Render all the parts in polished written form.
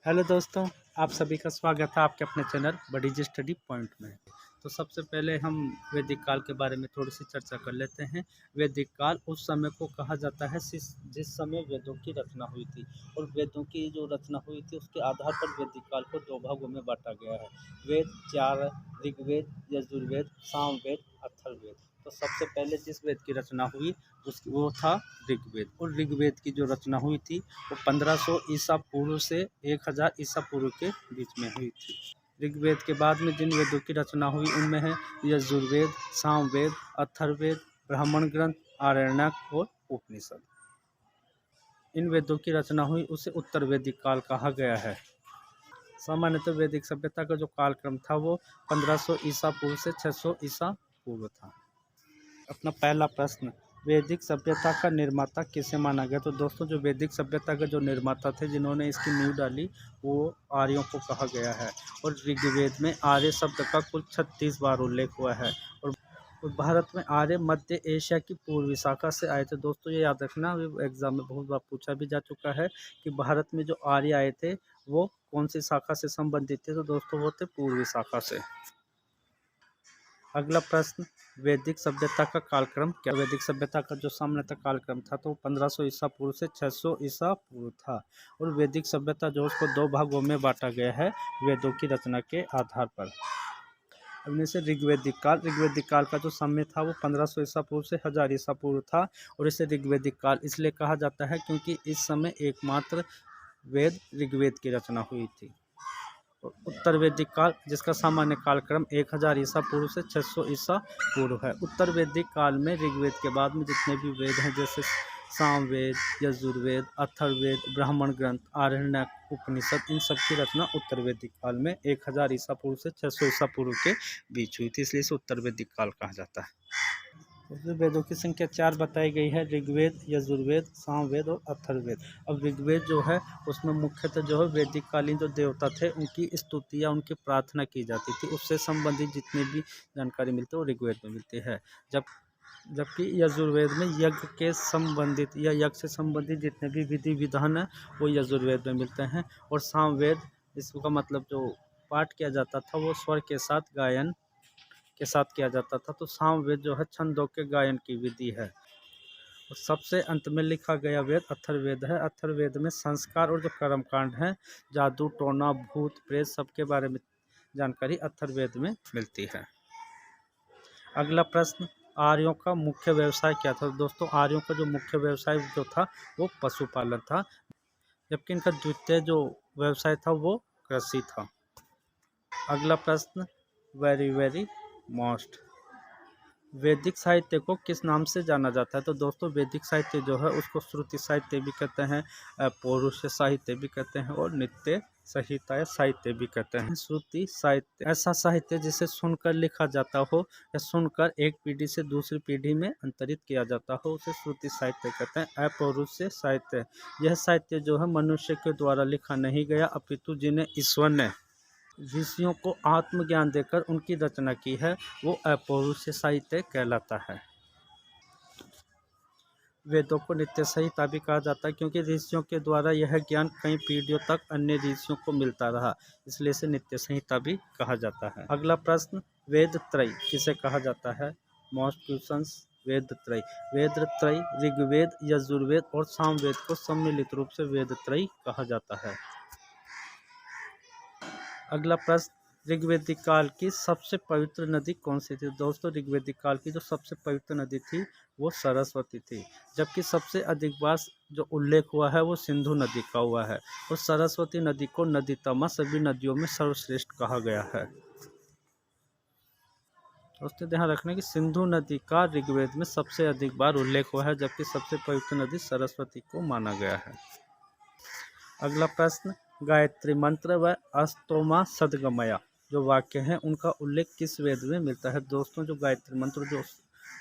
Hello दोस्तों, आप सभी का स्वागत है आपके अपने चैनल बडीजी स्टडी पॉइंट में। तो सबसे पहले हम वैदिक काल के बारे में थोड़ी सी चर्चा कर लेते हैं। वैदिक काल उस समय को कहा जाता है जिस समय वेदों की रचना हुई थी, और वेदों की जो रचना हुई थी उसके आधार पर वैदिक काल को दो भागों में बांटा गया है। वेद चार, ऋग्वेद, यजुर्वेद, सामवेद, अथर्ववेद। तो सबसे पहले जिस वेद की रचना हुई वो था ऋग्वेद, और ऋग्वेद की जो रचना हुई थी वो 1500 ईसा पूर्व से 1000 ईसा पूर्व के बीच में हुई थी। ऋग्वेद के बाद में जिन वेदों की रचना हुई उनमें है यजुर्वेद, सामवेद, अथर्ववेद, ब्राह्मण ग्रंथ, आरण्यक और उपनिषद। इन वेदों की रचना हुई उसे उत्तर वैदिक काल कहा गया है। सामान्यतः वैदिक सभ्यता का जो कालक्रम था वो 1500 ईसा पूर्व से 600 ईसा पूर्व था। अपना पहला प्रश्न, वैदिक सभ्यता का निर्माता किसे माना गया? तो दोस्तों, जो वैदिक सभ्यता के जो निर्माता थे जिन्होंने इसकी नींव डाली वो आर्यों को कहा गया है, और ऋग्वेद में आर्य शब्द का कुल 36 बार उल्लेख हुआ है। और भारत में आर्य मध्य एशिया की पूर्वी शाखा से आए थे। दोस्तों ये याद रखना, एग्जाम में बहुत बार पूछा भी जा चुका है कि भारत में जो आर्य आए थे वो कौन सी शाखा से संबंधित थे? तो दोस्तों वो थे पूर्वी शाखा से। अगला प्रश्न, वैदिक सभ्यता का कालक्रम क्या? वैदिक सभ्यता का जो सामान्यतः कालक्रम था तो 1500 ईसा पूर्व से 600 ईसा पूर्व था, और वैदिक सभ्यता जो उसको दो भागों में बांटा गया है वेदों की रचना के आधार पर। इनमें से ऋग्वेदिक काल का जो समय था वो 1500 ईसा पूर्व से 1000 ईसा पूर्व था, और इसे ऋग्वेदिक काल इसलिए कहा जाता है क्योंकि इस समय एकमात्र वेद ऋग्वेद की रचना हुई थी। उत्तर वैदिक काल जिसका सामान्य कालक्रम 1000 ईसा पूर्व से 600 ईसा पूर्व है। उत्तर वैदिक काल में ऋग्वेद के बाद में जितने भी वेद हैं जैसे सामवेद, यजुर्वेद, अथर्ववेद, ब्राह्मण ग्रंथ, आरण्यक, उपनिषद, इन सब की रचना उत्तर वैदिक काल में 1000 ईसा पूर्व से 600 ईसा पूर्व के बीच हुई थी, इसलिए इसे उत्तर वैदिक काल कहा जाता है। उसमें वेदों की संख्या 4 बताई गई है, ऋग्वेद, यजुर्वेद, सामवेद और अथर्ववेद। अब ऋग्वेद जो है उसमें मुख्यतः जो है वैदिक कालीन जो देवता थे उनकी स्तुति या उनकी प्रार्थना की जाती थी, उससे संबंधित जितनी भी जानकारी मिलती है वो ऋग्वेद में मिलती है। जबकि यजुर्वेद में यज्ञ के संबंधित या यज्ञ से संबंधित जितने भी विधि विधान है वो यजुर्वेद में मिलते हैं। और सामवेद, इसका मतलब जो पाठ किया जाता था वो स्वर के साथ गायन के साथ किया जाता था। तो सामवेद जो है छंदों के गायन की विधि है। और सबसे अंत में लिखा गया वेद अथर्ववेद है। अथर्ववेद में संस्कार और जो कर्मकांड है, जादू टोना भूत प्रेत सबके बारे में जानकारी अथर्ववेद में मिलती है। अगला प्रश्न, आर्यों का मुख्य व्यवसाय क्या था? दोस्तों आर्यों का जो मुख्य व्यवसाय जो था वो पशुपालन था, जबकि इनका द्वितीय जो व्यवसाय था वो कृषि था। अगला प्रश्न, वेरी मोस्ट, वैदिक साहित्य को किस नाम से जाना जाता है? तो दोस्तों वैदिक साहित्य जो है उसको श्रुति साहित्य भी कहते हैं, पौरुष साहित्य भी कहते हैं, और नित्य संहिता साहित्य भी कहते हैं। श्रुति साहित्य ऐसा साहित्य जिसे सुनकर लिखा जाता हो या सुनकर एक पीढ़ी से दूसरी पीढ़ी में अंतरित किया जाता हो उसे श्रुति साहित्य कहते हैं। अपौरुष साहित्य, यह साहित्य जो है मनुष्य के द्वारा लिखा नहीं गया अपितु जिन्हें ईश्वर ने ऋषियों को आत्मज्ञान देकर उनकी रचना की है वो अपौरुष साहित्य कहलाता है। वेदों को नित्य संहिता भी कहा जाता है क्योंकि ऋषियों के द्वारा यह ज्ञान कई पीढ़ियों तक अन्य ऋषियों को मिलता रहा, इसलिए इसे नित्य संहिता भी कहा जाता है। अगला प्रश्न, वेद त्रय किसे कहा जाता है? मोस्ट क्वेश्चंस, वेद त्रय ऋग्वेद, यजुर्वेद और सामवेद को सम्मिलित रूप से वेद त्रय कहा जाता है। अगला प्रश्न, ऋग्वेदिक काल की सबसे पवित्र नदी कौन सी थी? दोस्तों ऋग्वेदिक काल की जो सबसे पवित्र नदी थी वो सरस्वती थी, जबकि सबसे अधिक बार जो उल्लेख हुआ है वो सिंधु नदी का हुआ है, और सरस्वती नदी को नदीतमा सभी नदियों में सर्वश्रेष्ठ कहा गया है। दोस्तों ध्यान रखना कि सिंधु नदी का ऋग्वेद में सबसे अधिक बार उल्लेख हुआ है, जबकि सबसे पवित्र नदी सरस्वती को माना गया है। अगला प्रश्न, गायत्री मंत्र व अस्तोमा सदगमया जो वाक्य हैं उनका उल्लेख किस वेद में मिलता है? दोस्तों जो गायत्री मंत्र जो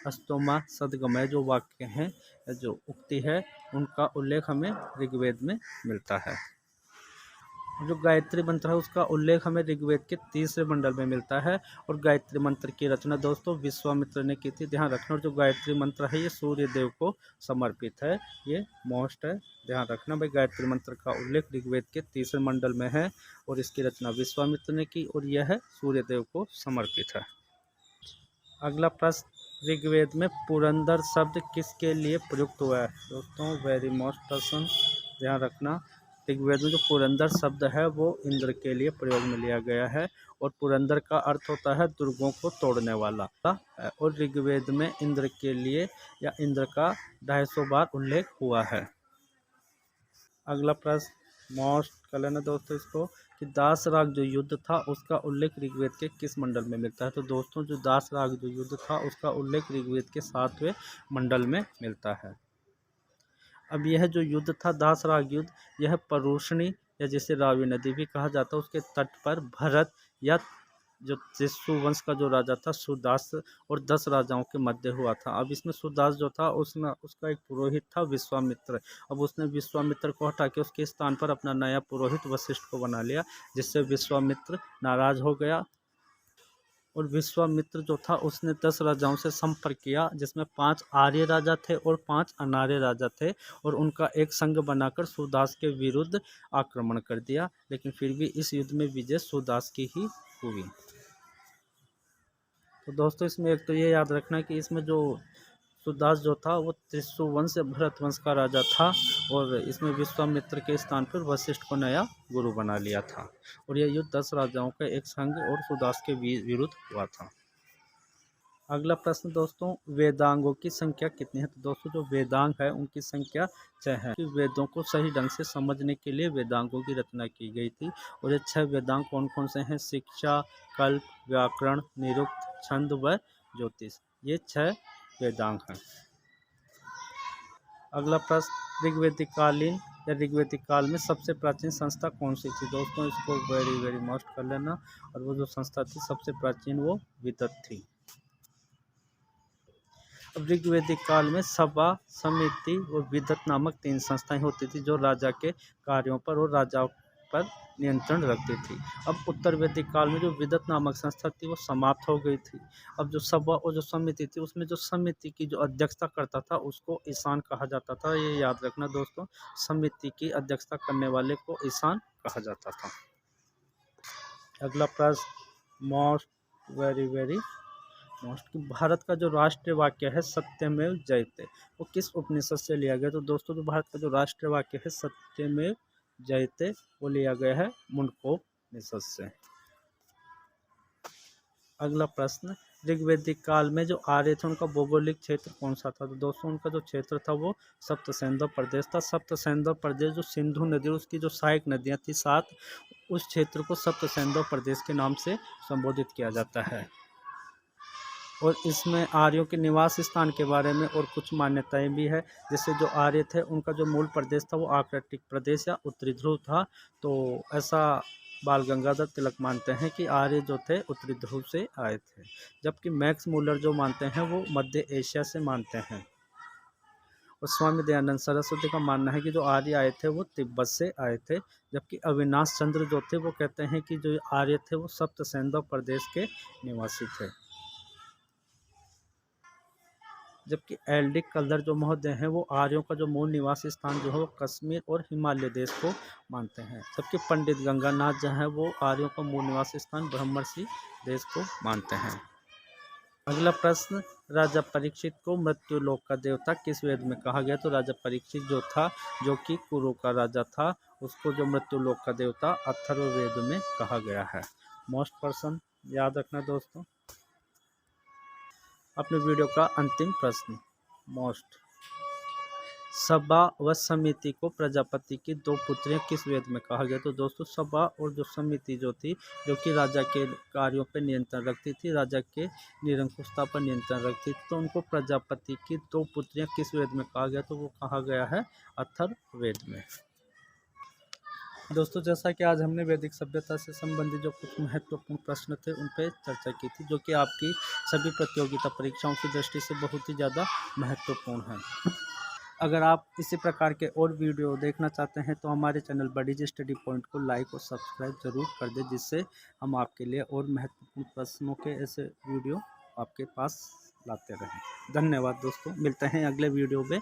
अस्तोमा सदगमय जो वाक्य हैं जो उक्ति है उनका उल्लेख हमें ऋग्वेद में मिलता है। जो गायत्री मंत्र है उसका उल्लेख हमें ऋग्वेद के तीसरे मंडल में मिलता है। और गायत्री मंत्र की रचना दोस्तों विश्वामित्र ने की थी, ध्यान रखना। और जो गायत्री मंत्र है ये सूर्य देव को समर्पित है, ये मोस्ट है, ध्यान रखना भाई। गायत्री मंत्र का उल्लेख ऋग्वेद के तीसरे मंडल में है और इसकी रचना विश्वामित्र ने की और यह है सूर्य देव को समर्पित है। अगला प्रश्न, ऋग्वेद में पुरंदर शब्द किसके लिए प्रयुक्त हुआ है? दोस्तों वेरी मोस्ट क्वेश्चन, ध्यान रखना। ऋग्वेद में जो पुरंदर शब्द है वो इंद्र के लिए प्रयोग में लिया गया है और पुरंदर का अर्थ होता है दुर्गों को तोड़ने वाला। और ऋग्वेद में इंद्र के लिए या इंद्र का 250 बार उल्लेख हुआ है। अगला प्रश्न मोस्ट कर लेना दोस्तों इसको, कि दास राग जो युद्ध था उसका उल्लेख ऋग्वेद के किस मंडल में मिलता है? तो दोस्तों जो दास राग जो युद्ध था उसका उल्लेख ऋग्वेद के 7वें मंडल में मिलता है। अब यह जो युद्ध था दास राग युद्ध, यह परुष्णी या जिसे रावी नदी भी कहा जाता है उसके तट पर भरत या जो सुवंश का जो राजा था सुदास और 10 राजाओं के मध्य हुआ था। अब इसमें सुदास जो था उसका एक पुरोहित था विश्वामित्र। अब उसने विश्वामित्र को हटा के उसके स्थान पर अपना नया पुरोहित वशिष्ठ को बना लिया, जिससे विश्वामित्र नाराज हो गया। और विश्वामित्र जो था उसने 10 राजाओं से संपर्क किया, जिसमें 5 आर्य राजा थे और 5 अनार्य राजा थे, और उनका एक संघ बनाकर सुदास के विरुद्ध आक्रमण कर दिया। लेकिन फिर भी इस युद्ध में विजय सुदास की ही हुई। तो दोस्तों इसमें एक तो ये याद रखना कि इसमें जो सुदास जो था वो त्रिशुवंश या भरत वंश का राजा था और इसमें विश्वामित्र के स्थान पर वशिष्ठ को नया गुरु बना लिया था। और यह युद्ध 10 राजाओं का एक संघ और सुदास के विरुद्ध हुआ था। अगला प्रश्न दोस्तों, वेदांगों की संख्या कितनी है? तो दोस्तों जो वेदांग है उनकी संख्या 6 है। वेदों को सही ढंग से समझने के लिए वेदांगों की रचना की गई थी। और ये 6 वेदांग कौन कौन से हैं? शिक्षा, कल्प, व्याकरण, निरुक्त, छंद व ज्योतिष, ये 6 वेदांग हैं। अगला प्रश्न, ऋग्वैदिक कालीन या ऋग्वैदिक काल में सबसे प्राचीन संस्था कौन सी थी? दोस्तों इसको वेरी मस्ट कर लेना। और वो जो संस्था थी सबसे प्राचीन वो विदत थी। अब ऋग्वैदिक काल में सभा, समिति और विदत नामक 3 संस्थाएं होती थी जो राजा के कार्यों पर और राजाओं पर नियंत्रण रखती थी। अब उत्तर वैदिक काल में जो विदत नामक संस्था थी वो समाप्त हो गई थी। अब जो सभा और जो समिति थी उसमें जो समिति की जो अध्यक्षता करता था उसको ईशान कहा जाता था। ये याद रखना दोस्तों, समिति की अध्यक्षता करने वाले को ईशान कहा जाता था। अगला प्रश्न मोस्ट वेरी मोस्ट, कि भारत का जो राष्ट्रीय वाक्य है सत्यमेव जयते, वो किस उपनिषद से लिया गया? तो दोस्तों जो भारत का जो राष्ट्रीय वाक्य है सत्यमेव जयते वो लिया गया है मुंडकोपनिषद से। अगला प्रश्न, ऋग्वैदिक काल में जो आर्य थे उनका भौगोलिक क्षेत्र कौन सा था? तो दोस्तों उनका जो क्षेत्र था वो सप्त सैंधव प्रदेश था। सप्त सैंधव प्रदेश जो सिंधु नदी उसकी जो सहायक नदियां थी 7, उस क्षेत्र को सप्त सैंधव प्रदेश के नाम से संबोधित किया जाता है। और इसमें आर्यों के निवास स्थान के बारे में और कुछ मान्यताएं भी है। जैसे जो आर्य थे उनका जो मूल प्रदेश था वो आर्कटिक प्रदेश या उत्तरी ध्रुव था। तो ऐसा बाल गंगाधर तिलक मानते हैं कि आर्य जो थे उत्तरी ध्रुव से आए थे, जबकि मैक्स मूलर जो मानते हैं वो मध्य एशिया से मानते हैं। और स्वामी दयानंद सरस्वती का मानना है कि जो आर्य आए थे वो तिब्बत से आए थे, जबकि अविनाश चंद्र जो थे वो कहते हैं कि जो आर्य थे वो सप्त सैंधव प्रदेश के निवासी थे। जबकि एल्डिक कल्दर जो महोदय हैं वो आर्यों का जो मूल निवास स्थान जो है वो कश्मीर और हिमालय देश को मानते हैं। जबकि पंडित गंगानाथ जो है वो आर्यों का मूल निवास स्थान ब्रह्मर्षि देश को मानते हैं। अगला प्रश्न, राजा परीक्षित को मृत्यु लोक का देवता किस वेद में कहा गया? तो राजा परीक्षित जो था जो कि कुरु का राजा था, उसको जो मृत्यु लोक का देवता अथर्ववेद में कहा गया है। मोस्ट पर्सन याद रखना दोस्तों। अपने वीडियो का अंतिम प्रश्न, मोस्ट, सभा व समिति को प्रजापति की 2 पुत्रियां किस वेद में कहा गया? तो दोस्तों सभा और जो समिति जो थी जो कि राजा के कार्यों पर नियंत्रण रखती थी, राजा के निरंकुशता पर नियंत्रण रखती थी, तो उनको प्रजापति की 2 पुत्रियां किस वेद में कहा गया? तो वो कहा गया है अथर्ववेद में। दोस्तों जैसा कि आज हमने वैदिक सभ्यता से संबंधित जो कुछ महत्वपूर्ण प्रश्न थे उन पर चर्चा की थी, जो कि आपकी सभी प्रतियोगिता परीक्षाओं की दृष्टि से बहुत ही ज़्यादा महत्वपूर्ण है। अगर आप इसी प्रकार के और वीडियो देखना चाहते हैं तो हमारे चैनल बडीज स्टडी पॉइंट को लाइक और सब्सक्राइब ज़रूर कर दें, जिससे हम आपके लिए और महत्वपूर्ण प्रश्नों के ऐसे वीडियो आपके पास लाते रहें। धन्यवाद दोस्तों, मिलते हैं अगले वीडियो में